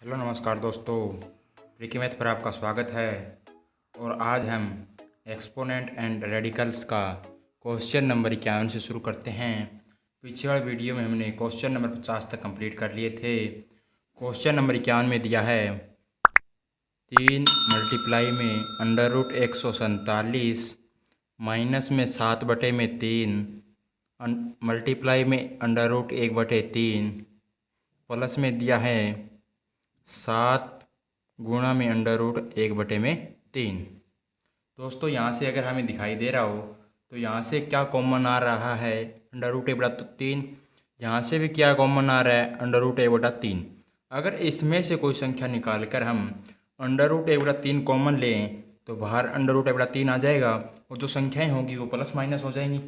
Hello नमस्कार दोस्तों, प्रीकी math पर आपका स्वागत है। और आज हम एक्सपोनेंट एंड रेडिकल्स का क्वेश्चन नंबर 51 से शुरू करते हैं। पिछले वाले वीडियो में हमने क्वेश्चन नंबर 50 तक कंप्लीट कर लिए थे। क्वेश्चन नंबर 51 में दिया है 3 मल्टीप्लाई में अंडर रूट 147 माइनस में 7/3 मल्टीप्लाई में अंडर रूट 1/3 प्लस में दिया है 7 गुणा में अंडर रूट 1/3। दोस्तों यहाँ से अगर हमें दिखाई दे रहा हो तो यहाँ से क्या कॉमन आ रहा है, अंडर रूट 1/3। यहाँ से भी क्या कॉमन आ रहा है, अंडर रूट 1/3। अगर इसमें से कोई संख्या निकाल कर हम अंडर रूट 1/3 कॉमन लें तो बाहर अंडर रूट 1/3 आ जाएगा और जो संख्याएँ होंगी वो प्लस माइनस हो जाएंगी।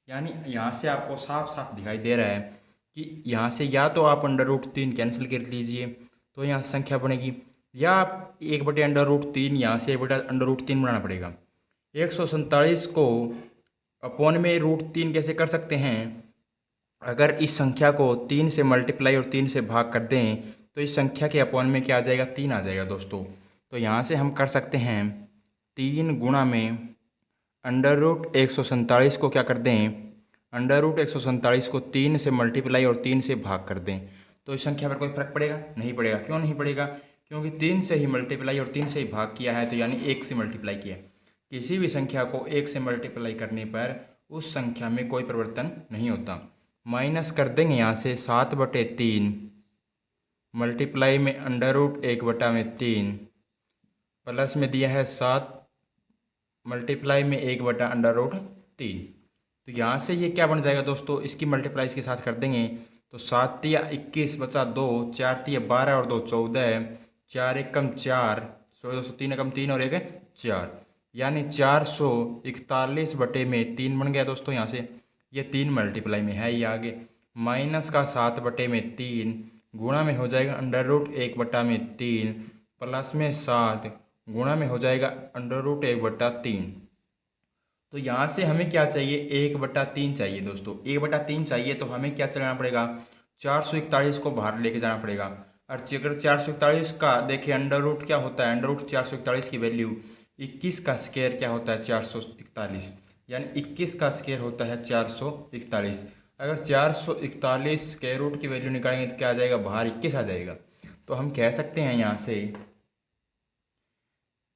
यानी यहाँ से आपको साफ साफ दिखाई दे रहा है कि यहाँ से या तो आप अंडर रूट 3 कैंसिल कर लीजिए तो यहाँ संख्या बनेगी, या आप 1/√3 यहाँ से 1/√3 बनाना पड़ेगा। 147 को अपॉन में √3 कैसे कर सकते हैं, अगर इस संख्या को 3 से मल्टीप्लाई और 3 से भाग कर दें तो इस संख्या के अपॉन में क्या आ जाएगा, 3 आ जाएगा दोस्तों। तो यहाँ से हम कर सकते हैं 3 गुणा में अंडर रूट 147 को क्या कर दें, अंडर रूट 147 को 3 से मल्टीप्लाई और 3 से भाग कर दें तो इस संख्या पर कोई फर्क पड़ेगा? नहीं पड़ेगा। क्यों नहीं पड़ेगा? क्योंकि 3 से ही मल्टीप्लाई और 3 से ही भाग किया है, तो यानी 1 से मल्टीप्लाई किया। किसी भी संख्या को 1 से मल्टीप्लाई करने पर उस संख्या में कोई परिवर्तन नहीं होता। माइनस कर देंगे यहाँ से 7/3 मल्टीप्लाई में अंडर रूट 1/3 प्लस में दिया है 7 मल्टीप्लाई में 1/√3। तो यहाँ से ये क्या बन जाएगा दोस्तों, इसकी मल्टीप्लाई इसके साथ कर देंगे तो 7 तिया 21 बचा 2, 4 तिया 12 और 2 14, 4 एकम 4, 3 एकम 3 और 1 4, यानी 441/3 बन गया दोस्तों। यहाँ से ये 3 मल्टीप्लाई में है, ये आगे माइनस का 7/3 गुणा में हो जाएगा अंडर रूट 1/3 प्लस में 7 गुणा में हो जाएगा अंडर रूट 1/3। तो यहाँ से हमें क्या चाहिए, 1/3 चाहिए दोस्तों। 1/3 चाहिए तो हमें क्या चलाना पड़ेगा, 441 को बाहर लेके जाना पड़ेगा। और अगर 441 का देखिए अंडर रूट क्या होता है, अंडर रूट 441 की वैल्यू 21 का स्क्वायर क्या होता है, 441, यानी 21 का स्क्वायर होता है 441। अगर 441 स्क्वायर रूट की वैल्यू निकालेंगे तो क्या आ जाएगा, बाहर 21 आ जाएगा। तो हम कह सकते हैं यहाँ से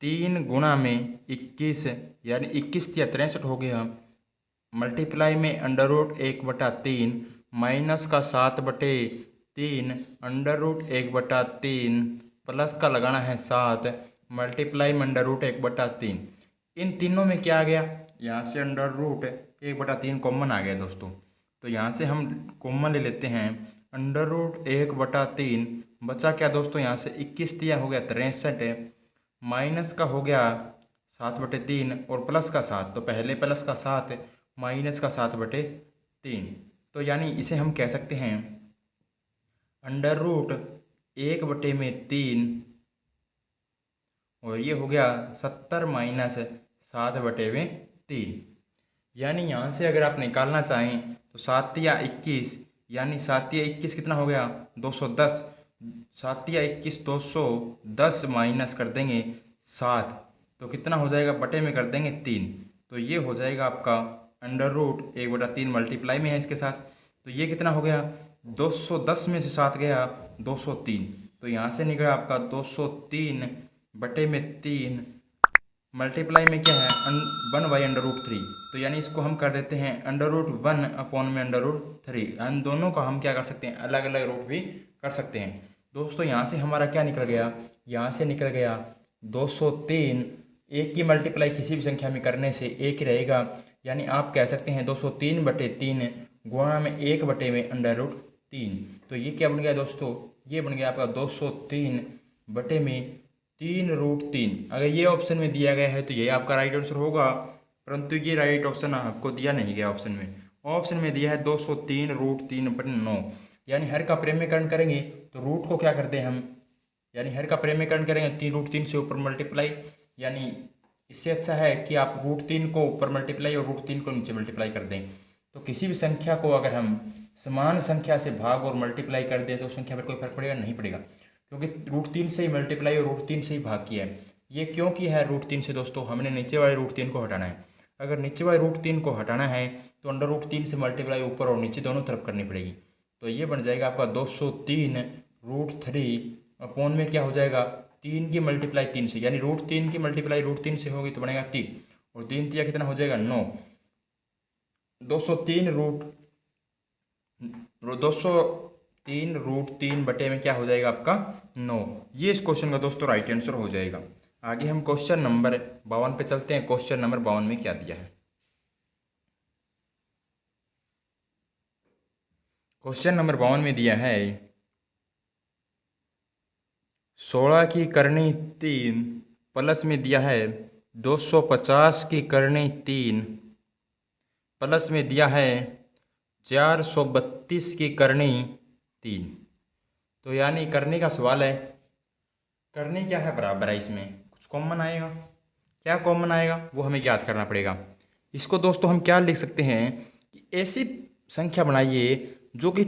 3 गुणा में 21 यानी 21 तिया 63 हो गया, मल्टीप्लाई में अंडर रूट 1/3 माइनस का 7/3 अंडर रूट 1/3 प्लस का लगाना है 7 मल्टीप्लाई में अंडर रूट 1/3। इन तीनों में क्या आ गया, यहाँ से अंडर रूट 1/3 कॉमन आ गया दोस्तों। तो यहाँ से हम कॉमन ले लेते हैं, अंडर रूट 1/3 बचा क्या दोस्तों, यहाँ से 21 तिया हो गया 63 माइनस का हो गया 7/3 और प्लस का 7, तो पहले प्लस का 7 माइनस का 7/3। तो यानी इसे हम कह सकते हैं अंडर रूट 1/3 और ये हो गया 70 माइनस 7/3। यानी यहाँ से अगर आप निकालना चाहें तो 7 तिया 21, यानी 7 तिया 21 कितना हो गया, 210। 7 तिया 21 210 माइनस कर देंगे 7 तो कितना हो जाएगा, बटे में कर देंगे 3, तो ये हो जाएगा आपका अंडर रूट 1/3 मल्टीप्लाई में है इसके साथ। तो ये कितना हो गया, 210 में से 7 गया 203, तो यहाँ से निकला आपका 203/3 मल्टीप्लाई में क्या है 1/√3। तो यानी इसको हम कर देते हैं अंडर रूट 1 अपॉन में अंडर रूट 3। इन दोनों का हम क्या कर सकते हैं, अलग अलग रूट भी कर सकते हैं दोस्तों। यहाँ से हमारा क्या निकल गया, यहाँ से निकल गया 203। एक की मल्टीप्लाई किसी भी संख्या में करने से एक ही रहेगा, यानी आप कह सकते हैं 203/3 गुणा में 1/√3। तो ये क्या बन गया दोस्तों, ये बन गया आपका 203/3√3। अगर ये ऑप्शन में दिया गया है तो ये आपका राइट आंसर होगा, परंतु ये राइट ऑप्शन आपको दिया नहीं गया ऑप्शन में। ऑप्शन में दिया है 203√3/9, यानी हर का प्रेमीकरण करेंगे तो रूट को क्या करते हैं हम, यानी हर का प्रेमीकरण करेंगे 3√3 से ऊपर मल्टीप्लाई, यानी इससे अच्छा है कि आप √3 को ऊपर मल्टीप्लाई और √3 को नीचे मल्टीप्लाई कर दें। तो किसी भी संख्या को अगर हम समान संख्या से भाग और मल्टीप्लाई कर दें तो संख्या पर कोई फर्क पड़ेगा, नहीं पड़ेगा। क्योंकि √3 से ही मल्टीप्लाई और √3 से ही भाग किया है। ये क्यों किया है √3 से दोस्तों? हमने नीचे वाले √3 को हटाना है। अगर नीचे वाले √3 को हटाना है तो अंडर √3 से मल्टीप्लाई ऊपर और नीचे दोनों तरफ करनी पड़ेगी। तो ये बन जाएगा आपका 203 √3 अपॉन में क्या हो जाएगा 3 की मल्टीप्लाई 3 से, यानी √3 की मल्टीप्लाई √3 से होगी तो बनेगा 3, और 3 तिया कितना हो जाएगा 9। 203 बटे में क्या हो जाएगा आपका 9। ये इस क्वेश्चन का दोस्तों राइट आंसर हो जाएगा। आगे हम क्वेश्चन नंबर 52 पे चलते हैं। क्वेश्चन नंबर 52 में क्या दिया है? क्वेश्चन नंबर 52 में दिया है 16 की करनी 3 प्लस में दिया है 250 की करनी 3 प्लस में दिया है 432 की करनी 3। तो यानी करने का सवाल है, करनी क्या है बराबर है, इसमें कुछ कॉमन आएगा। क्या कॉमन आएगा वो हमें याद करना पड़ेगा। इसको दोस्तों हम क्या लिख सकते हैं कि ऐसी संख्या बनाइए जो कि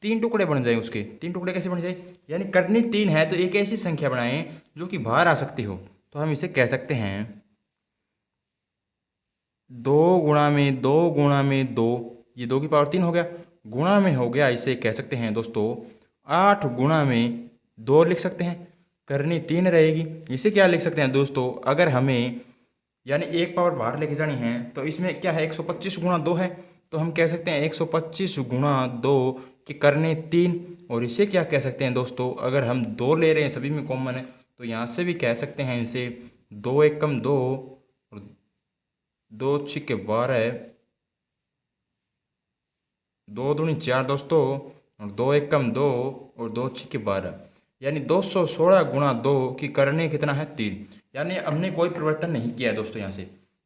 3 टुकड़े बन जाए। उसके 3 टुकड़े कैसे बन जाए, यानी करनी 3 है तो एक ऐसी संख्या बनाएं जो कि बाहर आ सकती हो। तो हम इसे कह सकते हैं 2 गुणा में 2 गुणा में 2, ये 2 की पावर 3 हो गया, गुणा में हो गया, इसे कह सकते हैं दोस्तों 8 गुणा में 2 लिख सकते हैं, करनी 3 रहेगी। इसे क्या लिख सकते हैं दोस्तों, अगर हमें यानी एक पावर बाहर लेके जानी है तो इसमें क्या है 125 गुणा 2 है, तो हम कह सकते हैं 125 गुणा 2 की करने 3। और इसे क्या कह सकते हैं दोस्तों, अगर हम 2 ले रहे हैं सभी में कॉमन है तो यहाँ से भी कह सकते हैं इसे 2 एकम 2 और 2 छिके 12, 2 दूनी 4 दोस्तों, और 2 एकम 2 और 2 छिके 12, यानी 216 गुणा 2 की करनी कितना है 3। यानी हमने कोई परिवर्तन नहीं किया है दोस्तों। यहाँ से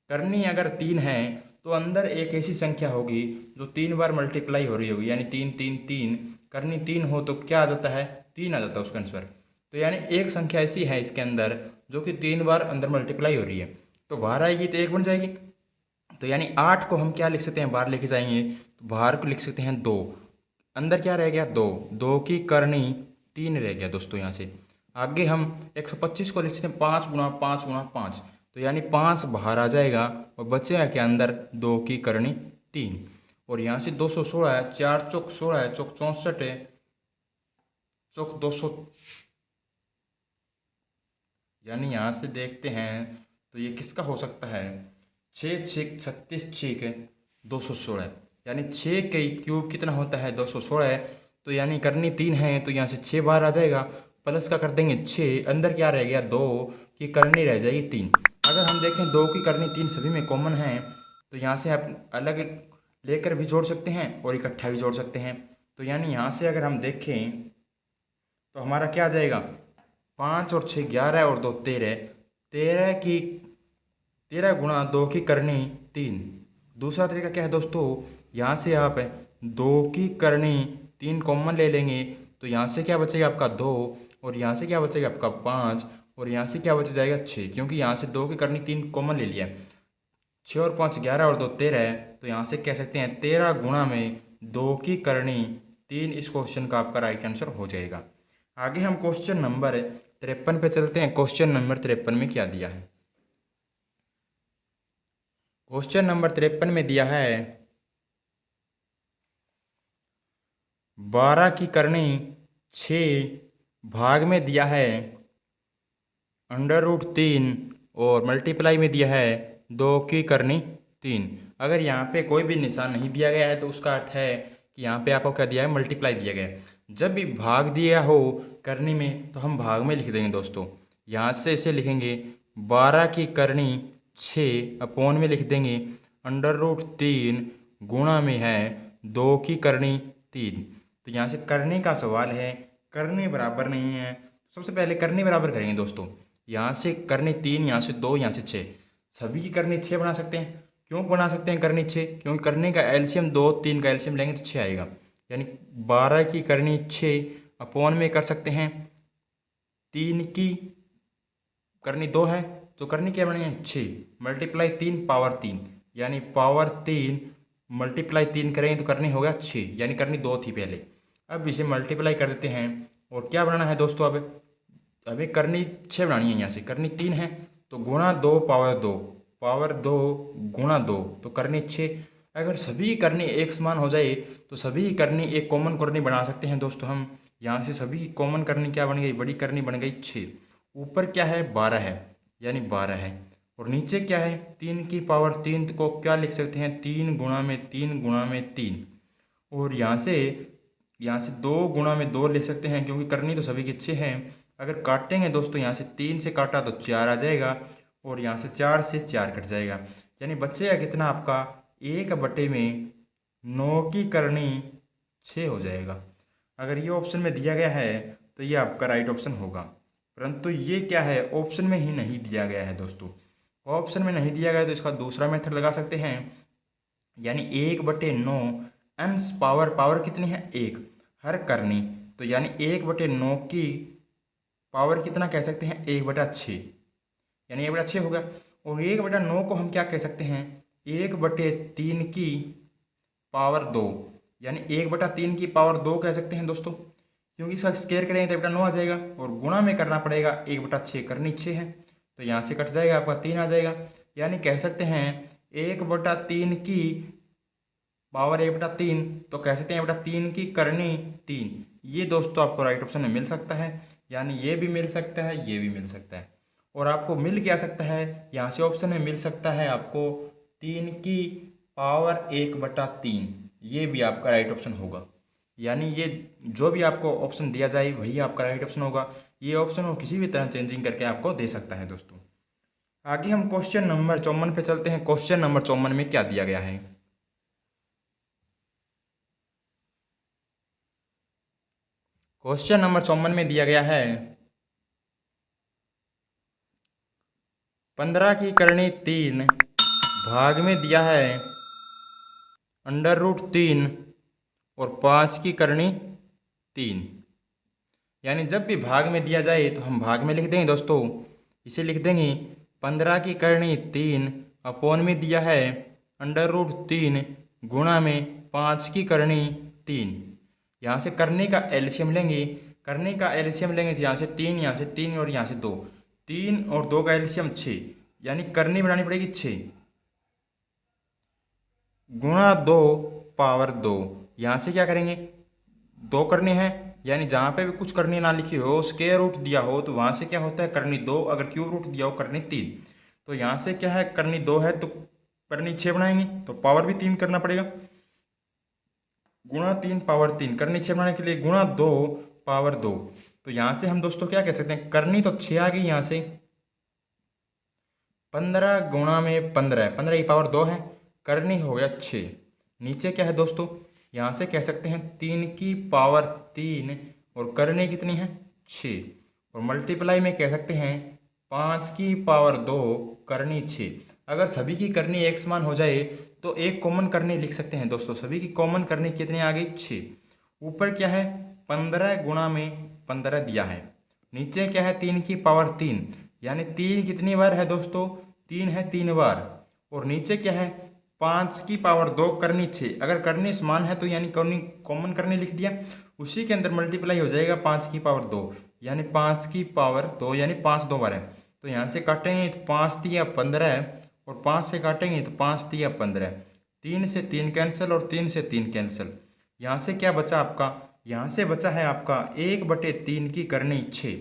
करनी अगर 3 है तो अंदर एक ऐसी संख्या होगी जो 3 बार मल्टीप्लाई हो रही होगी, यानी 3 3 3, करनी 3 हो तो क्या आ जाता है 3 आ जाता है उसका आंसर। तो यानी एक संख्या ऐसी है इसके अंदर जो कि 3 बार अंदर मल्टीप्लाई हो रही है, तो बाहर आएगी तो 1 बन जाएगी। तो यानी 8 को हम क्या लिख सकते हैं, बाहर लेके जाएंगे तो बाहर को लिख सकते हैं 2, अंदर क्या रह गया 2, 2 की करनी 3 रह गया दोस्तों। यहाँ से आगे हम 125 को लिख सकते हैं 5 गुणा 5 गुणा 5, तो यानी 5 बाहर आ जाएगा और बचेगा के अंदर 2 की करनी 3। और यहाँ से 216 है, 4 चौक 16 है, चौक 64 है, चौक 200, यानी यहाँ से देखते हैं तो ये किसका हो सकता है 6 6 36 6 216, यानी 6 के क्यूब कितना होता है 216 है। तो यानी करनी 3 है तो यहाँ से 6 बाहर आ जाएगा, प्लस का कर देंगे 6, अंदर क्या रह गया 2 की करनी रह जाएगी 3। अगर हम देखें 2 की करनी 3 सभी में कॉमन है तो यहाँ से आप अलग लेकर भी जोड़ सकते हैं और इकट्ठा भी जोड़ सकते हैं। तो यानी यहाँ से अगर हम देखें तो हमारा क्या आ जाएगा 5 और 6 11 और 2 13, 13 गुणा 2 की करनी 3। दूसरा तरीका क्या है दोस्तों, यहाँ से आप 2 की करनी 3 कॉमन ले लेंगे तो यहाँ से क्या बचेगा आपका 2, और यहाँ से क्या बचेगा आपका 5, और यहाँ से क्या बच जाएगा 6, क्योंकि यहाँ से 2 की करनी 3 कॉमन ले लिया। 6 और 5 11 और 2 13, तो यहाँ से कह सकते हैं 13 गुणा में 2 की करनी 3 इस क्वेश्चन का आपका राइट आंसर हो जाएगा। आगे हम क्वेश्चन नंबर 53 पे चलते हैं। क्वेश्चन नंबर 53 में क्या दिया है? क्वेश्चन नंबर 53 में दिया है 12 की करनी 6 भाग में दिया है अंडर √3 और मल्टीप्लाई में दिया है 2 की करनी 3। अगर यहाँ पे कोई भी निशान नहीं दिया गया है तो उसका अर्थ है कि यहाँ पे आपको क्या दिया है मल्टीप्लाई दिया गया है। जब भी भाग दिया हो करनी में तो हम भाग में लिख देंगे दोस्तों। यहाँ से इसे लिखेंगे 12 की करनी 6 अपॉन में लिख देंगे अंडर √3 गुणा में है 2 की करनी 3। तो यहाँ से करने का सवाल है, करने बराबर नहीं है, सबसे पहले करने बराबर करेंगे दोस्तों। यहाँ से करनी 3, यहाँ से 2, यहाँ से 6, सभी की करनी 6 बना सकते हैं। क्यों बना सकते हैं करनी 6, क्योंकि करने का एलसीएम 2 3 का एलसीएम लेंगे तो 6 आएगा, यानी 12 की करनी 6 अपॉन में कर सकते हैं 3 की करनी 2 है तो करनी क्या बनी है 6 मल्टीप्लाई 3 पावर 3, यानी पावर 3 मल्टीप्लाई 3 करेंगे तो करनी होगा 6, यानी करनी 2 थी पहले। अब इसे मल्टीप्लाई कर देते हैं और क्या बनाना है दोस्तों, अब हमें करनी 6 बनानी है। यहाँ से करनी 3 है तो गुणा 2 पावर 2 गुणा 2 तो करनी 6। अगर सभी करनी एक समान हो जाए तो सभी करनी एक कॉमन करनी बना सकते हैं दोस्तों हम। यहाँ से सभी कॉमन करनी क्या बन गई, बड़ी करनी बन गई 6। ऊपर क्या है 12 है, यानी 12 है। और नीचे क्या है 3 की पावर 3 को क्या लिख सकते हैं 3 गुणा में 3 गुणा में 3। और यहाँ से 2 गुणा में 2 लिख सकते हैं क्योंकि करनी तो सभी की 6 है। अगर काटेंगे दोस्तों यहाँ से 3 से काटा तो 4 आ जाएगा और यहाँ से 4 से 4 कट जाएगा, यानी बचेगा कितना आपका 1/9 की करनी 6 हो जाएगा। अगर ये ऑप्शन में दिया गया है तो ये आपका राइट ऑप्शन होगा, परंतु ये क्या है ऑप्शन में ही नहीं दिया गया है दोस्तों। ऑप्शन में नहीं दिया गया तो इसका दूसरा मेथड लगा सकते हैं, यानी 1/9 अंश पावर कितनी है 1 हर करनी, तो यानी 1/9 की पावर कितना कह सकते हैं 1/6, यानी 1/6 होगा। और 1/9 को हम क्या कह सकते हैं 1/3 की पावर 2, यानी 1/3 की पावर 2 कह सकते हैं दोस्तों, क्योंकि इसका स्केयर करेंगे तो 1/9 आ जाएगा और गुणा में करना पड़ेगा 1/6, करनी 6 है तो यहाँ से कट जाएगा आपका 3 आ जाएगा। यानी कह सकते हैं 1/3 की पावर 1/3 तो कह सकते हैं 1/3 की करनी 3। ये दोस्तों आपको राइट ऑप्शन में मिल सकता है, यानी ये भी मिल सकता है ये भी मिल सकता है। और आपको मिल क्या सकता है यहाँ से ऑप्शन में मिल सकता है आपको 3 की पावर 1/3, ये भी आपका राइट ऑप्शन होगा। यानी ये जो भी आपको ऑप्शन दिया जाए वही आपका राइट ऑप्शन होगा। ये ऑप्शन वो किसी भी तरह चेंजिंग करके आपको दे सकता है दोस्तों। आगे हम क्वेश्चन नंबर 54 पे चलते हैं। क्वेश्चन नंबर 54 में क्या दिया गया है। क्वेश्चन नंबर 54 में दिया गया है 15 की करनी 3 भाग में दिया है √3 और 5 की करनी 3। यानी जब भी भाग में दिया जाए तो हम भाग में लिख देंगे दोस्तों, इसे लिख देंगे 15 की करनी 3 अपॉन में दिया है √3 गुणा में 5 की करनी 3। यहाँ से करने का एलसीएम लेंगे, करने का एलसीएम लेंगे तो यहाँ से 3 यहाँ से 3 और यहाँ से 2, 3 और 2 का एलसीएम 6, यानी करनी बनानी पड़ेगी 6 गुणा 2 पावर 2। यहाँ से क्या करेंगे 2 करने हैं, यानी जहाँ पे भी कुछ करनी ना लिखी हो स्क्वायर रूट दिया हो तो वहाँ से क्या होता है करनी 2, अगर क्यूब रूट दिया हो करनी 3। तो यहाँ से क्या है करनी 2 है तो करनी 6 बनाएंगे तो पावर भी 3 करना पड़ेगा, गुणा 3 पावर 3, करनी 6 बनाने के लिए गुणा 2 पावर 2। तो यहाँ से हम दोस्तों क्या कह सकते हैं करनी तो 6 आ गई, यहाँ से 15 गुणा में 15 की पावर 2 है, करनी हो गया 6। नीचे क्या है दोस्तों यहाँ से कह सकते हैं 3 की पावर 3 और करनी कितनी है 6, और मल्टीप्लाई में कह सकते हैं 5 की पावर 2 करनी 6। अगर सभी की करनी एक समान हो जाए तो एक कॉमन करनी लिख सकते हैं दोस्तों। सभी की कॉमन करनी कितनी आ गई 6। ऊपर क्या है 15 गुणा में 15 दिया है, नीचे क्या है 3 की पावर 3, यानी 3 कितनी बार है दोस्तों 3 है 3 बार, और नीचे क्या है 5 की पावर 2 करनी 6। अगर करनी समान है तो यानी करनी कॉमन करनी लिख दिया, उसी के अंदर मल्टीप्लाई हो जाएगा 5 की पावर 2, यानी 5 की पावर 2, यानी 5 2 बार है तो यहाँ से काटेंगे तो 5 3 15 है, और 5 से काटेंगे तो 5 3 15, 3 से 3 कैंसिल और 3 से 3 कैंसिल। यहाँ से क्या बचा आपका, यहाँ से बचा है आपका 1/3 की करनी 6,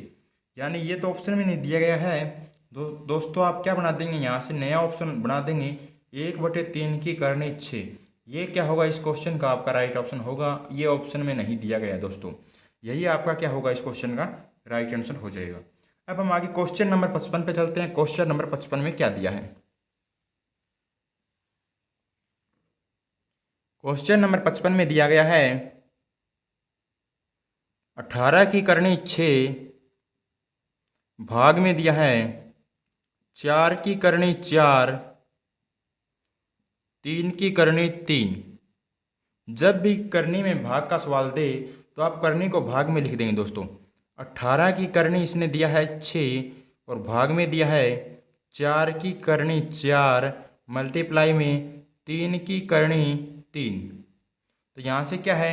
यानी ये तो ऑप्शन में नहीं दिया गया है। दोस्तों आप क्या बना देंगे यहाँ से नया ऑप्शन बना देंगे 1/3 की करनी 6। ये क्या होगा इस क्वेश्चन का आपका राइट ऑप्शन होगा, ये ऑप्शन में नहीं दिया गया दोस्तों। यही आपका क्या होगा इस क्वेश्चन का राइट आंसर हो जाएगा। अब हम आगे क्वेश्चन नंबर 55 पे चलते हैं। क्वेश्चन नंबर 55 में क्या दिया है। क्वेश्चन नंबर 55 में दिया गया है 18 की करनी 6 भाग में दिया है 4 की करनी 4, 3 की करनी 3। जब भी करनी में भाग का सवाल दे तो आप करनी को भाग में लिख देंगे दोस्तों। 18 की करनी इसने दिया है 6 और भाग में दिया है 4 की करनी 4 मल्टीप्लाई में 3 की करनी 3। तो यहाँ से क्या है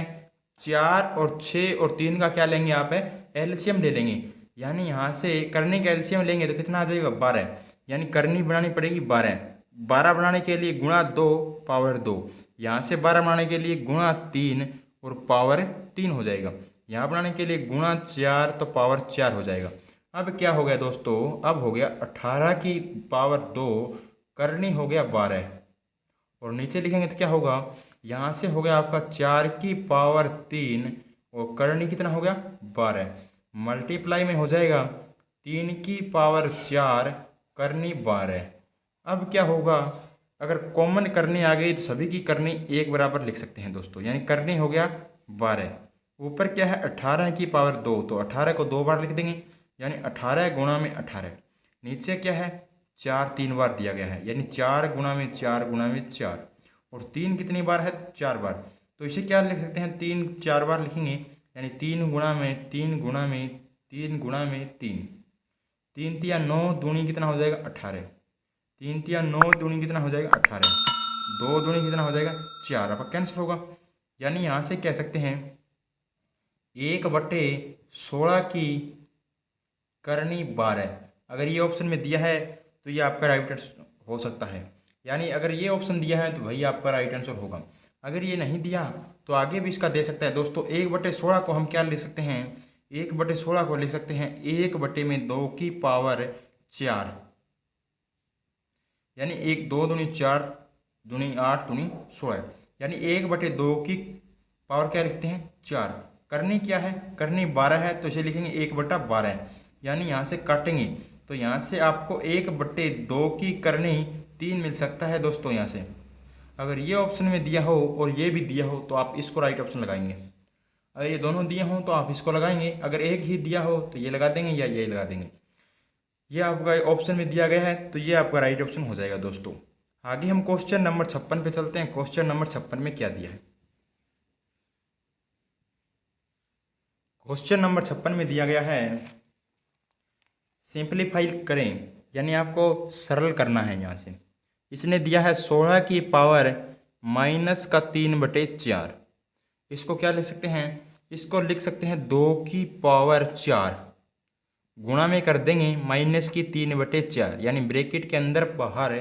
4 और 6 और 3 का क्या लेंगे आप है एलसीएम ले लेंगे, यानी यहाँ से करनी का एलसीएम लेंगे तो कितना आ जाएगा 12, यानी करनी बनानी पड़ेगी 12। 12 बनाने के लिए गुणा 2 पावर 2, यहाँ से 12 बनाने के लिए गुणा 3 और पावर 3 हो जाएगा। यहाँ बनाने के लिए गुणा 4 तो पावर 4 हो जाएगा। अब क्या हो गया दोस्तों, अब हो गया 18 की पावर 2 करनी हो गया 12, और नीचे लिखेंगे तो क्या होगा, यहाँ से हो गया आपका 4 की पावर 3 और करनी कितना हो गया 12, मल्टीप्लाई में हो जाएगा 3 की पावर 4 करनी 12। अब क्या होगा, अगर कॉमन करनी आ गई तो सभी की करनी एक बराबर लिख सकते हैं दोस्तों, यानी करनी हो गया 12। ऊपर क्या है 18 की पावर 2, तो 18 को 2 बार लिख देंगे, यानी 18 गुणा में 18। नीचे क्या है 4 3 बार दिया गया है, यानी 4 गुणा में 4 गुणा में 4, और 3 कितनी बार है 4 बार, तो इसे क्या लिख सकते हैं 3 4 बार लिखेंगे, यानी 3 गुणा में 3 गुणा में 3 गुणा में 3, 3 तिया 9 दूनी कितना हो जाएगा 18, 3 तिया 9 दूनी कितना हो जाएगा 18, 2 दूनी कितना हो जाएगा 4, अब कैंसिल होगा, यानी यहाँ से कह सकते हैं 1/16 की करनी 12। अगर ये ऑप्शन में दिया है तो ये आपका राइट आंसर हो सकता है, यानी अगर ये ऑप्शन दिया है तो वही आपका राइट आंसर होगा। अगर ये नहीं दिया तो आगे भी इसका दे सकता है दोस्तों। 1/16 को हम क्या लिख सकते हैं, 1/16 को लिख सकते हैं 1/2 की पावर 4, यानी 1 2 दूनी 4 दूनी 8 दूनी 16, यानी 1/2 की पावर क्या लिखते हैं 4। करनी क्या है, करनी 12 है तो इसे लिखेंगे 1/12, यानी यहाँ से काटेंगे तो यहाँ से आपको 1/2 की करनी 3 मिल सकता है दोस्तों। यहाँ से अगर ये ऑप्शन में दिया हो और ये भी दिया हो तो आप इसको राइट ऑप्शन लगाएंगे, अगर ये दोनों दिए हों तो आप इसको लगाएंगे, अगर एक ही दिया हो तो ये लगा देंगे या ये लगा देंगे। ये आपका ऑप्शन में दिया गया है तो ये आपका राइट ऑप्शन हो जाएगा दोस्तों। आगे हम क्वेश्चन नंबर 56 पे चलते हैं। क्वेश्चन नंबर 56 में क्या दिया है, क्वेश्चन नंबर 56 में दिया गया है सिंपलीफाई करें, यानी आपको सरल करना है। यहाँ से इसने दिया है 16 की पावर -3/4, इसको क्या लिख सकते हैं, इसको लिख सकते हैं 2 की पावर 4, गुणा में कर देंगे -3/4, यानी ब्रैकेट के अंदर बाहर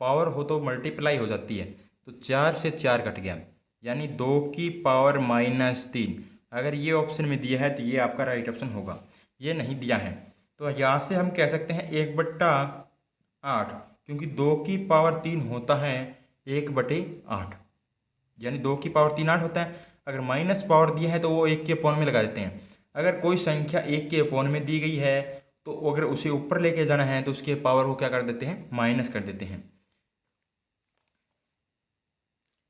पावर हो तो मल्टीप्लाई हो जाती है, तो 4 से 4 कट गया, यानी 2 की पावर -3। अगर ये ऑप्शन में दिया है तो ये आपका राइट ऑप्शन होगा। ये नहीं दिया है तो यहाँ से हम कह सकते हैं 1/8, क्योंकि 2 की पावर 3 होता है 1/8, यानी 2 की पावर 3 8 होता है। अगर माइनस पावर दिया है तो वो 1 के अपॉन में लगा देते हैं। अगर कोई संख्या 1 के अपॉन में दी गई है तो अगर उसे ऊपर लेके जाना है तो उसके पावर को क्या कर देते हैं, माइनस कर देते हैं।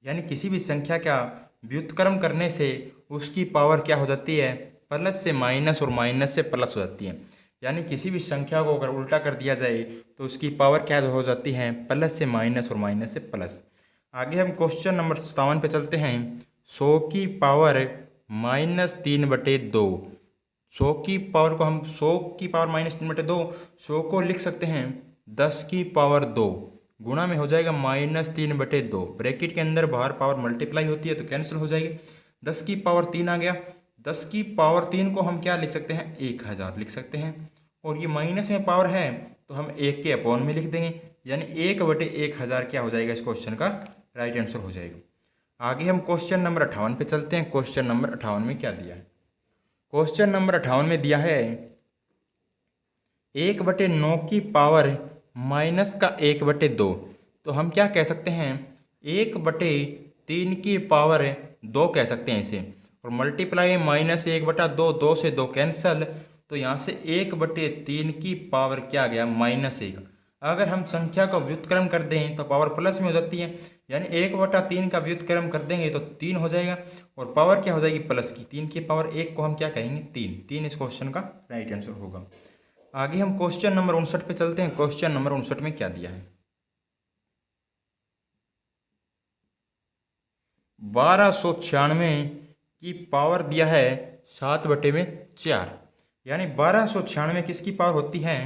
यानी किसी भी संख्या का व्युत्क्रम करने से उसकी पावर क्या हो जाती है, प्लस से माइनस और माइनस से प्लस हो जाती है। यानी किसी भी संख्या को अगर उल्टा कर दिया जाए तो उसकी पावर क्या हो जाती है, प्लस से माइनस और माइनस से प्लस। आगे हम क्वेश्चन नंबर 57 पे चलते हैं। 100 की पावर -3/2, 100 की पावर को हम 100 की पावर -3/2, 100 को लिख सकते हैं 10 की पावर 2, गुणा में हो जाएगा -3/2, ब्रैकेट के अंदर बाहर पावर मल्टीप्लाई होती है तो कैंसिल हो जाएगी। 10 की पावर 3 आ गया, 10 की पावर 3 को हम क्या लिख सकते हैं, 1000 लिख सकते हैं, और ये माइनस में पावर है तो हम 1 के अपॉन में लिख देंगे, यानी 1/1000 क्या हो जाएगा, इस क्वेश्चन का राइट आंसर हो जाएगा। आगे हम क्वेश्चन नंबर 58 पे चलते हैं। क्वेश्चन नंबर 58 में क्या दिया है, क्वेश्चन नंबर 58 में दिया है 1/9 की पावर -1/2, तो हम क्या कह सकते हैं, 1/3 की पावर 2 कह सकते हैं इसे, और मल्टीप्लाई -1/2, 2 से 2 कैंसल, तो यहाँ से 1/3 की पावर क्या आ गया, -1। अगर हम संख्या का व्युत्क्रम कर दें तो पावर प्लस में हो जाती है, यानी 1/3 का व्युत्क्रम कर देंगे तो 3 हो जाएगा, और पावर क्या हो जाएगी, प्लस की। 3 की पावर 1 को हम क्या कहेंगे, 3 इस क्वेश्चन का राइट आंसर होगा। आगे हम क्वेश्चन नंबर 59 पे चलते हैं। क्वेश्चन नंबर 59 में क्या दिया है, 1296 की पावर दिया है 7/4, यानी 1296 किसकी पावर होती है,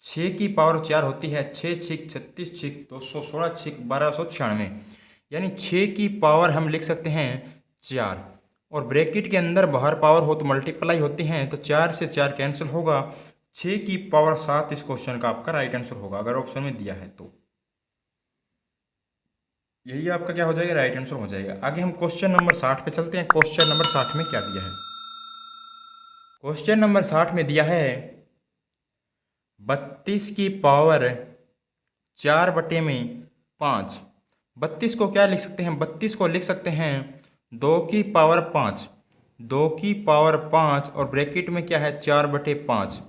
6 की पावर 4 होती है। 6 6 36 6 216 6 1296, यानी 6 की पावर हम लिख सकते हैं 4, और ब्रैकेट के अंदर बाहर पावर हो तो मल्टीप्लाई होती हैं, तो 4 से 4 कैंसिल होगा, 6 की पावर 7 इस क्वेश्चन का आपका राइट आंसर होगा अगर ऑप्शन में दिया है तो। यही आपका क्या हो जाएगा, राइट आंसर हो जाएगा। आगे हम क्वेश्चन नंबर 60 पे चलते हैं। क्वेश्चन नंबर 60 में क्या दिया है? क्वेश्चन नंबर 60 में दिया है 32 की पावर 4/5। 32 को क्या लिख सकते हैं? 32 को लिख सकते हैं 2 की पावर 5, 2 की पावर 5 और ब्रैकेट में क्या है 4/5।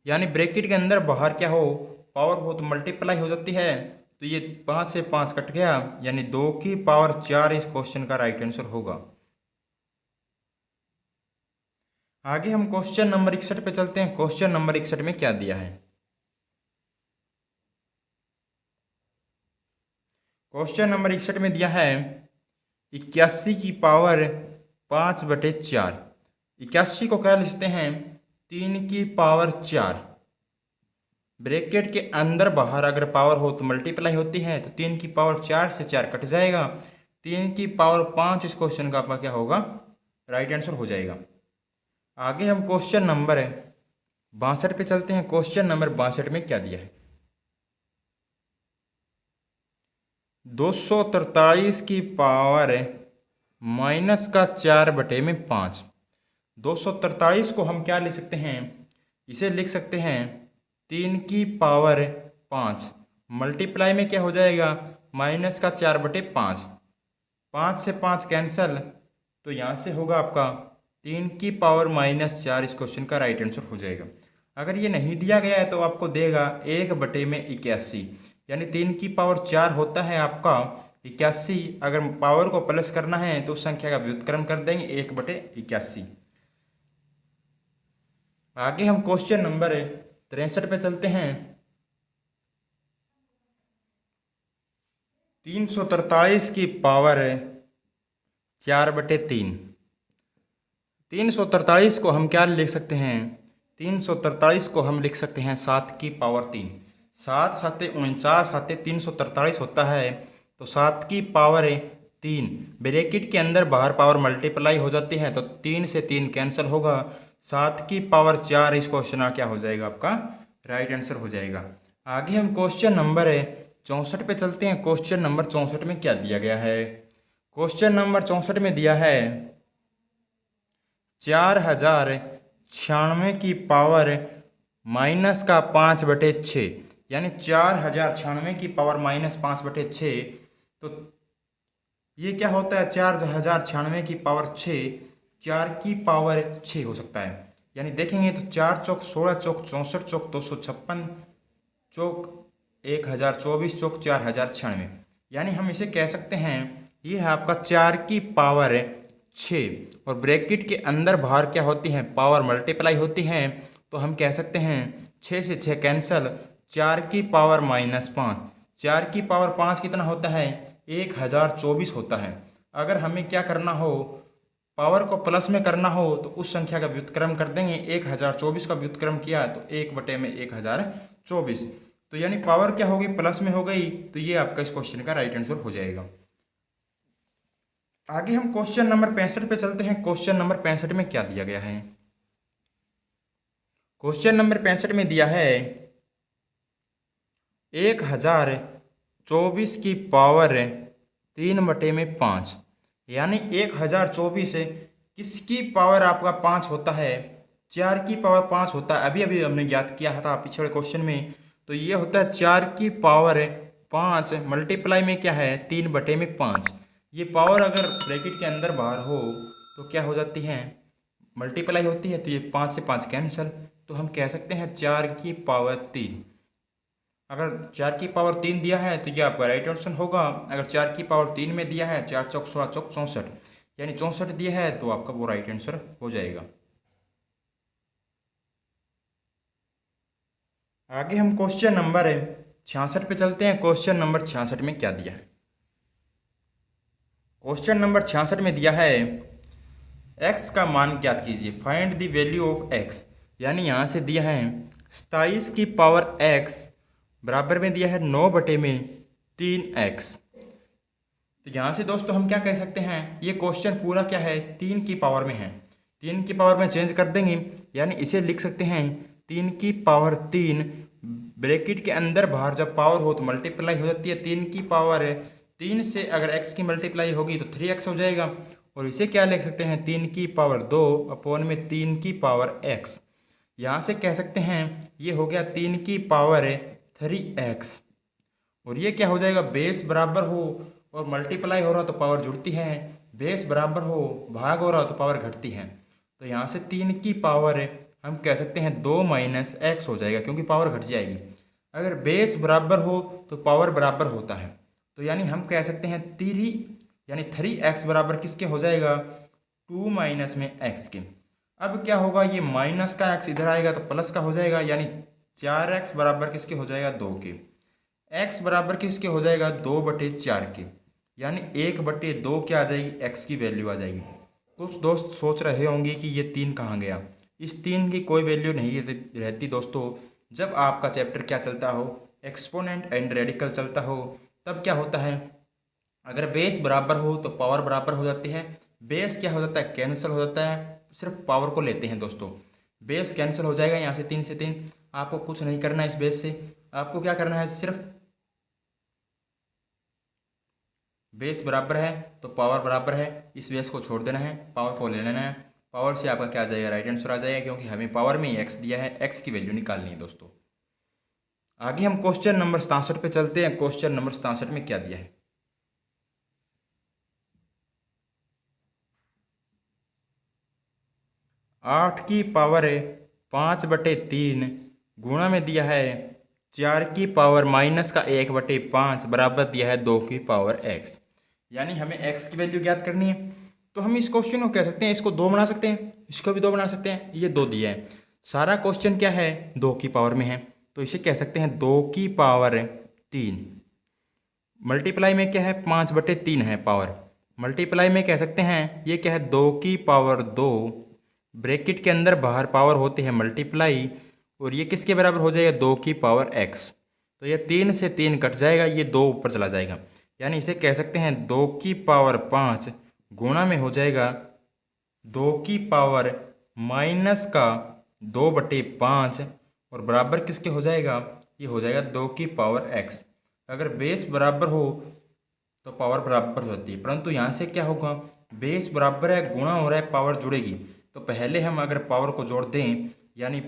यानी ब्रैकेट के अंदर बाहर क्या हो, पावर हो तो मल्टीप्लाई हो जाती है, तो ये 5 से 5 कट गया, यानी 2 की पावर 4 इस क्वेश्चन का राइट आंसर होगा। आगे हम क्वेश्चन नंबर 61 पे चलते हैं। क्वेश्चन नंबर 61 में क्या दिया है? क्वेश्चन नंबर 61 में दिया है 81 की पावर 5/4। 81 को क्या लिखते हैं? 3 की पावर 4। ब्रैकेट के अंदर बाहर अगर पावर हो तो मल्टीप्लाई होती है, तो 3 की पावर 4 से 4 कट जाएगा, 3 की पावर 5 इस क्वेश्चन का आपका क्या होगा, राइट आंसर हो जाएगा। आगे हम क्वेश्चन नंबर 62 पे चलते हैं। क्वेश्चन नंबर 62 में क्या दिया है? 243 की पावर -4/5। 243 को हम क्या लिख सकते हैं? इसे लिख सकते हैं 3 की पावर 5, मल्टीप्लाई में क्या हो जाएगा -4/5। 5 से 5 कैंसल, तो यहाँ से होगा आपका 3 की पावर -4 इस क्वेश्चन का राइट आंसर हो जाएगा। अगर ये नहीं दिया गया है तो आपको देगा 1/81, यानी 3 की पावर 4 होता है आपका 81। अगर पावर को प्लस करना है तो उस संख्या का व्युत्क्रम कर देंगे 1/81। आगे हम क्वेश्चन नंबर 63 पे चलते हैं। 343 की पावर 4/3। 343 को हम क्या लिख सकते हैं? 343 को हम लिख सकते हैं 7 की पावर 3। 7 7 49 7 343 होता है, तो 7 की पावर 3। ब्रैकेट के अंदर बाहर पावर मल्टीप्लाई हो जाती है, तो 3 से 3 कैंसिल होगा, 7 की पावर 4 इस क्वेश्चन का क्या हो जाएगा, आपका राइट आंसर हो जाएगा। आगे हम क्वेश्चन नंबर 64 पे चलते हैं। क्वेश्चन नंबर 64 में क्या दिया गया है? क्वेश्चन नंबर 64 में दिया है 4096 की पावर -5/6। यानी 4096 की पावर -5/6, तो ये क्या होता है 4096 की पावर 6, 4 की पावर 6 हो सकता है। यानी देखेंगे तो 4 चौक 16 चौक 64 चौक 256 चौक 1024 चौक 4096। यानी हम इसे कह सकते हैं ये है आपका 4 की पावर 6 और ब्रैकेट के अंदर बाहर क्या होती हैं, पावर मल्टीप्लाई होती हैं, तो हम कह सकते हैं 6 से 6 कैंसल, 4 की पावर -5। 4 की पावर 5 कितना होता है? 1024 होता है। अगर हमें क्या करना हो, पावर को प्लस में करना हो, तो उस संख्या का व्युत्क्रम कर देंगे। 1024 का व्युत्क्रम किया तो 1/1024, तो यानी पावर क्या होगी, प्लस में हो गई, तो ये आपका इस क्वेश्चन का राइट आंसर हो जाएगा। आगे हम क्वेश्चन नंबर 65 पे चलते हैं। क्वेश्चन नंबर 65 में क्या दिया गया है? क्वेश्चन नंबर 65 में दिया है 1024 की पावर 3/5। यानी 1024 किसकी पावर आपका 5 होता है? 4 की पावर 5 होता है। अभी अभी हमने ज्ञात किया था पिछले क्वेश्चन में, तो ये होता है 4 की पावर 5 मल्टीप्लाई में क्या है 3/5। ये पावर अगर ब्रैकेट के अंदर बाहर हो तो क्या हो जाती है, मल्टीप्लाई होती है, तो ये 5 से 5 कैंसिल, तो हम कह सकते हैं 4 की पावर 3। अगर 4 की पावर 3 दिया है तो ये आपका राइट आंसर होगा। अगर 4 की पावर 3 में दिया है 4 चौक 16 चौक 64, यानी 64 दिया है, तो आपका वो राइट आंसर हो जाएगा। आगे हम क्वेश्चन नंबर 66 पे चलते हैं। क्वेश्चन नंबर 66 में क्या दिया है? क्वेश्चन नंबर 66 में दिया है x का मान ज्ञात कीजिए, find the value of x। यानी यहाँ से दिया है 27 की पावर x बराबर में दिया है 9/3x। तो यहाँ से दोस्तों हम क्या कह सकते हैं, ये क्वेश्चन पूरा क्या है, 3 की पावर में है। 3 की पावर में चेंज कर देंगे, यानी इसे लिख सकते हैं 3 की पावर 3, ब्रैकेट के अंदर बाहर जब पावर हो तो मल्टीप्लाई हो जाती है। 3 की पावर 3 से अगर x की मल्टीप्लाई होगी तो 3x हो जाएगा। और इसे क्या लिख सकते हैं, 3 की पावर 2 अपॉन में 3 की पावर x। यहाँ से कह सकते हैं ये हो गया 3 की पावर 3x। और ये क्या हो जाएगा, बेस बराबर हो और मल्टीप्लाई हो रहा तो पावर जुड़ती है, बेस बराबर हो भाग हो रहा तो पावर घटती है। तो यहाँ से 3 की पावर हम कह सकते हैं 2 माइनस एक्स हो जाएगा, क्योंकि पावर घट जाएगी। अगर बेस बराबर हो तो पावर बराबर होता है, तो यानी हम कह सकते हैं 3 यानी 3x बराबर किसके हो जाएगा, 2 माइनस में x के। अब क्या होगा, ये माइनस का x इधर आएगा तो प्लस का हो जाएगा, यानी 4x बराबर किसके हो जाएगा, 2 के। x बराबर किसके हो जाएगा, 2/4 के, यानी 1/2 क्या आ जाएगी, x की वैल्यू आ जाएगी। कुछ दोस्त सोच रहे होंगे कि ये 3 कहाँ गया। इस 3 की कोई वैल्यू नहीं रहती दोस्तों। जब आपका चैप्टर क्या चलता हो, एक्सपोनेंट एंड रेडिकल चलता हो, तब क्या होता है, अगर बेस बराबर हो तो पावर बराबर हो जाती है। बेस क्या हो जाता है, कैंसिल हो जाता है, सिर्फ पावर को लेते हैं दोस्तों। बेस कैंसिल हो जाएगा, यहाँ से 3 से 3, आपको कुछ नहीं करना है इस बेस से। आपको क्या करना है, सिर्फ बेस बराबर है तो पावर बराबर है, इस बेस को छोड़ देना है, पावर को ले लेना है। पावर से आपका क्या आ जाएगा, राइट आंसर आ जाएगा, क्योंकि हमें पावर में ही एक्स दिया है, एक्स की वैल्यू निकालनी है दोस्तों। आगे हम क्वेश्चन नंबर 67 पे चलते हैं। क्वेश्चन नंबर 67 में क्या दिया है, 8 की पावर 5/3 गुणा में दिया है 4 की पावर माइनस का 1/5 बराबर दिया है 2 की पावर x। यानी हमें x की वैल्यू ज्ञात करनी है। तो हम इस क्वेश्चन को कह सकते हैं, इसको 2 बना सकते हैं, इसको भी 2 बना सकते हैं। ये 2 दिया है, सारा क्वेश्चन क्या है, 2 की पावर में है, तो इसे कह सकते हैं 2 की पावर 3। मल्टीप्लाई में क्या है, 5/3 है पावर, मल्टीप्लाई में कह सकते हैं ये क्या है, 2 की पावर 2, ब्रैकेट के अंदर बाहर पावर होती है मल्टीप्लाई, और ये किसके बराबर हो जाएगा, 2 की पावर x। तो ये 3 से 3 कट जाएगा, ये 2 ऊपर चला जाएगा, यानी इसे कह सकते हैं 2 की पावर 5 गुणा में हो जाएगा 2 की पावर माइनस का 2/5, और बराबर किसके हो जाएगा, ये हो जाएगा 2 की पावर x। अगर बेस बराबर हो तो पावर बराबर हो जाती है, परंतु यहाँ से क्या होगा, बेस बराबर है, गुणा हो रहा है, पावर जुड़ेगी। तो पहले हम अगर पावर को जोड़ दें, यानी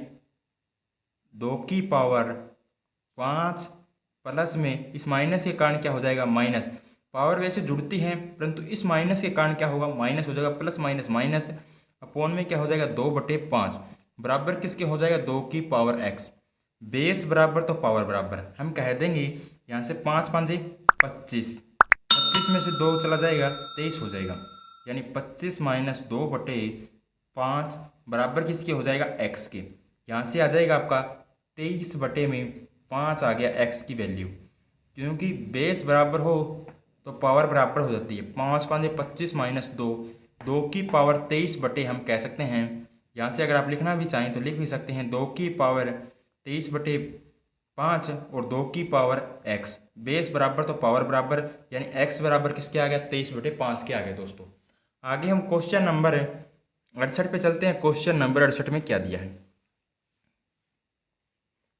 2 की पावर 5 प्लस में इस माइनस के कारण क्या हो जाएगा, माइनस। पावर वैसे जुड़ती है, परंतु इस माइनस के कारण क्या होगा, माइनस हो जाएगा, प्लस माइनस माइनस, अपॉन में क्या हो जाएगा, 2/5 बराबर किसके हो जाएगा, 2 की पावर x। बेस बराबर तो पावर बराबर, हम कह देंगे यहाँ से 5 5 25, 25 में से 2 चला जाएगा, 23 हो जाएगा, यानी 25 माइनस 2/5 बराबर किसके हो जाएगा, x के। यहाँ से आ जाएगा आपका 23/5 आ गया x की वैल्यू, क्योंकि बेस बराबर हो तो पावर बराबर हो जाती है। 5 5 25 माइनस 2, 2 की पावर 23 हम कह सकते हैं। यहाँ से अगर आप लिखना भी चाहें तो लिख भी सकते हैं 2 की पावर 23/5 और 2 की पावर x। बेस बराबर तो पावर बराबर, यानी x बराबर किसके आ गया, 23/5 के आ गए दोस्तों। आगे हम क्वेश्चन नंबर 68 पे चलते हैं। क्वेश्चन नंबर 68 में क्या दिया है,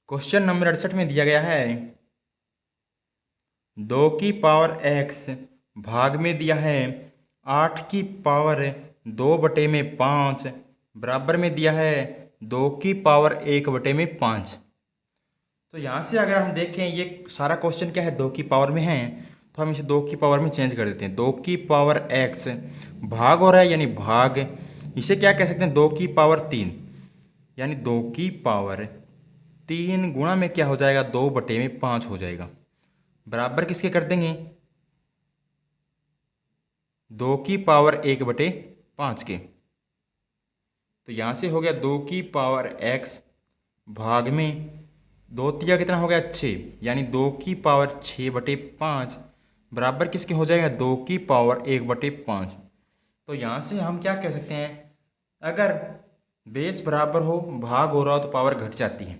क्वेश्चन नंबर 68 में दिया गया है 2 की पावर x भाग में दिया है 8 की पावर 2/5 बराबर में दिया है 2 की पावर 1/5। तो यहाँ से अगर हम देखें, ये सारा क्वेश्चन क्या है, 2 की पावर में है, तो हम इसे 2 की पावर में चेंज कर देते हैं। 2 की पावर x भाग हो रहा है, यानी भाग, इसे क्या कह सकते हैं, 2 की पावर 3, यानी 2 की पावर 3 गुणा में क्या हो जाएगा, 2/5 हो जाएगा, बराबर किसके कर देंगे, 2 की पावर 1/5 के। तो यहाँ से हो गया 2 की पावर x भाग में 2 तिया कितना हो गया, 6, यानी 2 की पावर 6/5 बराबर किसके हो जाएगा, 2 की पावर 1/5। तो यहाँ से हम क्या कह सकते हैं, अगर बेस बराबर हो, भाग हो रहा हो तो पावर घट जाती है।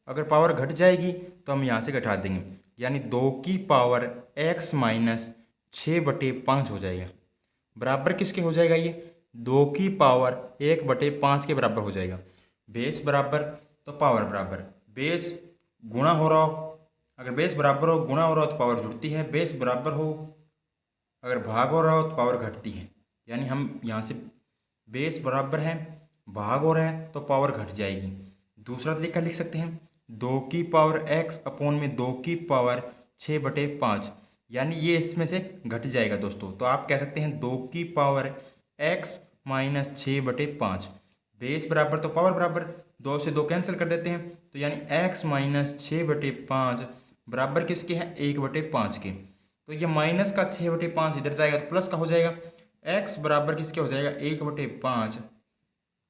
अगर पावर घट जाएगी तो हम यहाँ से घटा देंगे, यानी 2 की पावर x माइनस 6/5 हो जाएगा। बराबर किसके हो जाएगा ये? 2 की पावर 1/5 के बराबर हो जाएगा। बेस बराबर तो पावर बराबर। बेस गुणा हो रहा हो, अगर बेस बराबर हो गुणा हो रहा हो तो पावर जुड़ती है, बेस बराबर हो अगर भाग हो रहा हो तो पावर घटती है। यानी हम यहाँ से बेस बराबर है, भाग हो रहा है तो पावर घट जाएगी। दूसरा तरीका लिख सकते हैं 2 की पावर x अपॉन में 2 की पावर 6/5, यानी ये इसमें से घट जाएगा दोस्तों। तो आप कह सकते हैं 2 की पावर x माइनस 6/5। बेस बराबर तो पावर बराबर, 2 से 2 कैंसिल कर देते हैं, तो यानी x माइनस 6/5 बराबर किसके हैं? 1/5 के। तो ये माइनस का 6/5 इधर जाएगा तो प्लस का हो जाएगा। x बराबर किसके हो जाएगा? 1/5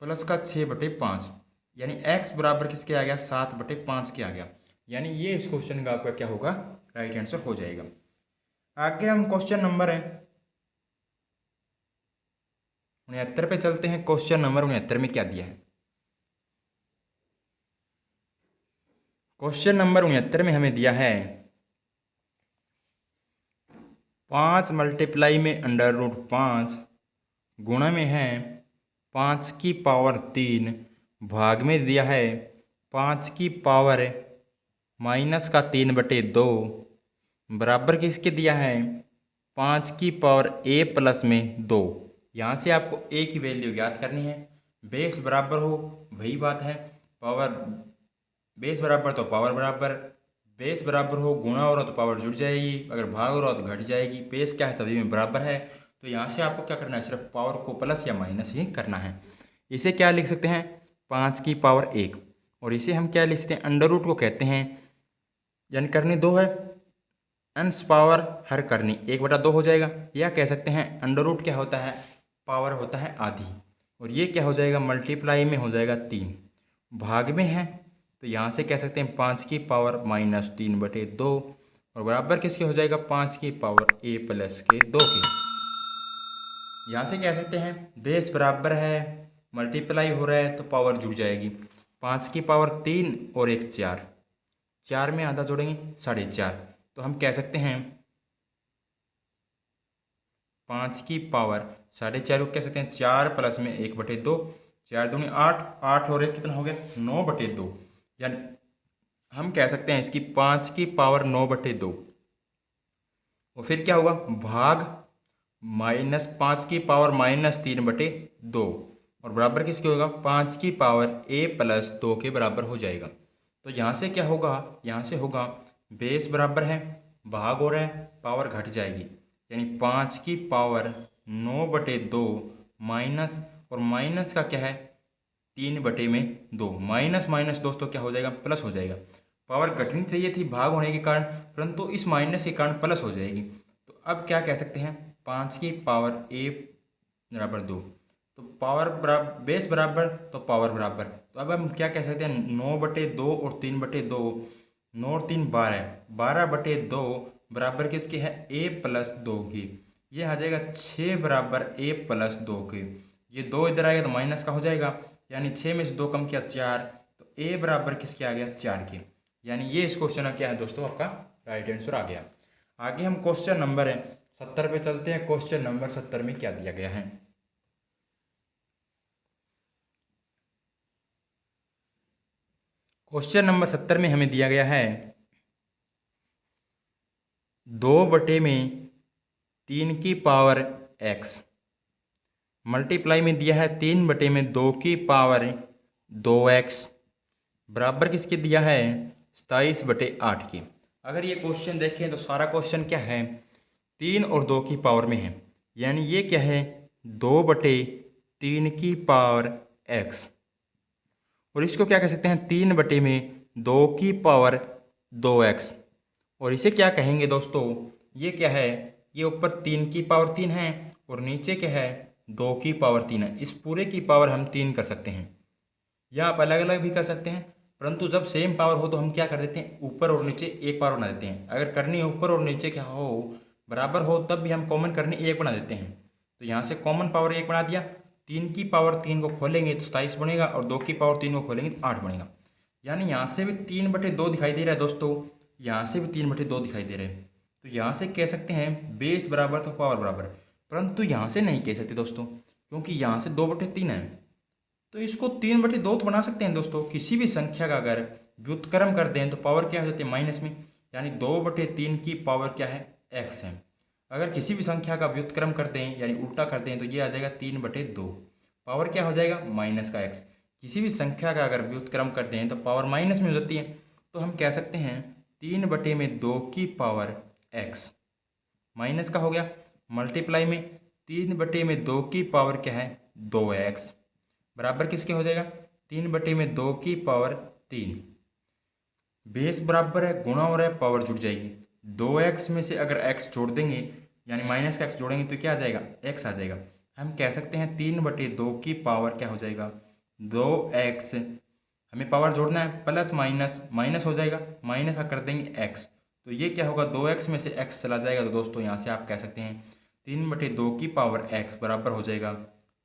प्लस का 6/5, यानी x बराबर किसके आ गया? 7/5 के आ गया। यानी ये इस क्वेश्चन का आपका क्या होगा? राइट आंसर हो जाएगा। आगे हम क्वेश्चन नंबर 69 पे चलते हैं। क्वेश्चन नंबर 69 में क्या दिया है? क्वेश्चन नंबर 69 में हमें दिया है 5 मल्टीप्लाई में √5 गुणा में है 5 की पावर 3 भाग में दिया है 5 की पावर माइनस का 3/2 बराबर किसके दिया है? 5 की पावर a प्लस में 2। यहाँ से आपको a की वैल्यू ज्ञात करनी है। बेस बराबर हो वही बात है, पावर बेस बराबर तो पावर बराबर, बेस बराबर हो गुणा हो रहा तो पावर जुड़ जाएगी, अगर भाग हो रहा तो घट जाएगी। बेस क्या है? सभी में बराबर है, तो यहाँ से आपको क्या करना है? सिर्फ पावर को प्लस या माइनस ही करना है। इसे क्या लिख सकते हैं? 5 की पावर 1, और इसे हम क्या लिख सकते हैं? अंडर रूट को कहते हैं, यानी करनी 2 है, अंश पावर हर करनी 1/2 हो जाएगा। या कह सकते हैं अंडर रूट क्या होता है? पावर होता है आधी, और ये क्या हो जाएगा? मल्टीप्लाई में हो जाएगा 3, भाग में है तो यहाँ से कह सकते हैं 5 की पावर माइनस 3/2, और बराबर किसके हो जाएगा? 5 की पावर a प्लस के 2 के। यहाँ से कह सकते हैं बेस बराबर है, मल्टीप्लाई हो रहा है तो पावर जुड़ जाएगी। 5 की पावर 3 और 1 4, 4 में आधा जोड़ेंगे 4.5, तो हम कह सकते हैं 5 की पावर 4.5 को कह सकते हैं 4 प्लस में 1/2, 4 दूनी 8, 8 और 1 कितना हो गया? 9/2। यानी हम कह सकते हैं इसकी 5 की पावर 9/2, और फिर क्या होगा? भाग माइनस 5 की पावर माइनस 3/2, और बराबर किसके होगा? 5 की पावर a प्लस 2 के बराबर हो जाएगा। तो यहाँ से क्या होगा? यहाँ से होगा बेस बराबर है, भाग हो रहा है, पावर घट जाएगी, यानी 5 की पावर 9/2 माइनस, और माइनस का क्या है? 3/2, माइनस माइनस दोस्तों क्या हो जाएगा? प्लस हो जाएगा। पावर घटनी चाहिए थी भाग होने के कारण, परंतु इस माइनस के कारण प्लस हो जाएगी। तो अब क्या कह सकते हैं? 5 की पावर a बराबर 2, तो पावर बराबर बेस बराबर तो पावर बराबर। तो अब हम क्या कह सकते हैं? 9/2 और 3/2, 9 और 3 12, 12/2 बराबर किसके है? a प्लस 2 की। ये आ जाएगा 6 बराबर a प्लस 2 के। ये 2 इधर आएगा तो माइनस का हो जाएगा, यानी 6 में से 2 कम किया 4, तो a बराबर किसके आ गया? 4 के। यानी ये इस क्वेश्चन का क्या है दोस्तों? आपका राइट आंसर आ गया। आगे हम क्वेश्चन नंबर 70 पे चलते हैं। क्वेश्चन नंबर 70 में क्या दिया गया है? क्वेश्चन नंबर 70 में हमें दिया गया है 2/3 की पावर x, मल्टीप्लाई में दिया है 3/2 की पावर 2x, बराबर किसके दिया है? 27/8 की। अगर ये क्वेश्चन देखें तो सारा क्वेश्चन क्या है? 3 और 2 की पावर में है, यानी ये क्या है? 2/3 की पावर x, और इसको क्या कह सकते हैं? 3/2 की पावर 2x, और इसे क्या कहेंगे दोस्तों? ये क्या है? ये ऊपर 3 की पावर 3 है और नीचे क्या है? 2 की पावर 3 है। इस पूरे की पावर हम 3 कर सकते हैं, या आप अलग अलग भी कर सकते हैं, परंतु जब सेम पावर हो तो हम क्या कर देते हैं? ऊपर और नीचे एक पावर बना देते हैं। अगर करनी ऊपर और नीचे क्या हो? बराबर हो, तब भी हम कॉमन करनी 1 बना देते हैं। तो यहाँ से कॉमन पावर 1 बना दिया, 3 की पावर 3 को खोलेंगे तो 27 बनेगा, और 2 की पावर 3 को खोलेंगे तो 8 बनेगा। यानी यहाँ से भी 3/2 दिखाई दे रहा है दोस्तों, यहाँ से भी 3/2 दिखाई दे रहा है। तो तो यहाँ से कह सकते हैं बेस बराबर तो पावर बराबर, परंतु यहाँ से नहीं कह सकते दोस्तों, क्योंकि यहाँ से 2/3 है। तो इसको 3/2 तो बना सकते हैं दोस्तों। किसी भी संख्या का अगर व्युत्क्रम कर दें तो पावर क्या हो जाती है माइनस में, यानी 2/3 की पावर क्या है एक्स है। अगर किसी भी संख्या का व्युत्क्रम कर दें यानी उल्टा कर दें तो ये आ जाएगा 3/2, पावर क्या हो जाएगा माइनस का एक्स। किसी भी संख्या का अगर व्युत्क्रम कर दें तो पावर माइनस में हो जाती है, तो हम कह सकते हैं 3/2 की पावर एक्स माइनस का हो गया, मल्टीप्लाई में 3/2 की पावर क्या है 2x बराबर किसके हो जाएगा 3/2 की पावर 3। बेस बराबर है, गुणा हो रहा है, पावर जुड़ जाएगी। 2x में से अगर x जोड़ देंगे यानी माइनस का x जोड़ेंगे तो क्या आ जाएगा x आ जाएगा। हम कह सकते हैं 3/2 की पावर क्या हो जाएगा 2x। हमें पावर जोड़ना है, प्लस माइनस माइनस हो जाएगा, माइनस का कर देंगे x, तो ये क्या होगा 2x में से x चला जाएगा। तो दोस्तों यहाँ से आप कह सकते हैं 3/2 की पावर x बराबर हो जाएगा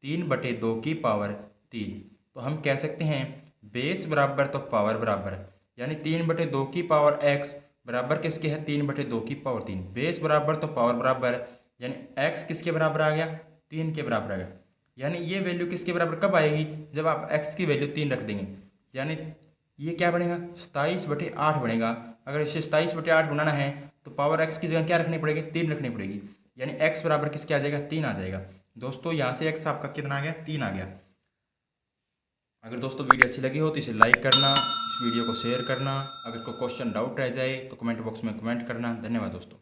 3/2 की पावर 3। तो हम कह सकते हैं बेस बराबर तो पावर बराबर, यानी 3/2 की पावर x बराबर किसके है 3/2 की पावर 3। बेस बराबर तो पावर बराबर, यानी x किसके बराबर आ गया 3 के बराबर आ गया। यानी ये वैल्यू किसके बराबर कब आएगी जब आप x की वैल्यू 3 रख देंगे, यानी ये क्या बनेगा 27/8 बनेगा। अगर इसे 27/8 बनाना है तो पावर x की जगह क्या रखनी पड़ेगी 3 रखनी पड़ेगी, यानी x बराबर किसके आ जाएगा 3 आ जाएगा। दोस्तों यहाँ से x आपका कितना आ गया 3 आ गया। अगर दोस्तों वीडियो अच्छी लगी हो तो इसे लाइक करना, इस वीडियो को शेयर करना। अगर कोई क्वेश्चन डाउट रह जाए तो कमेंट बॉक्स में कमेंट करना। धन्यवाद दोस्तों।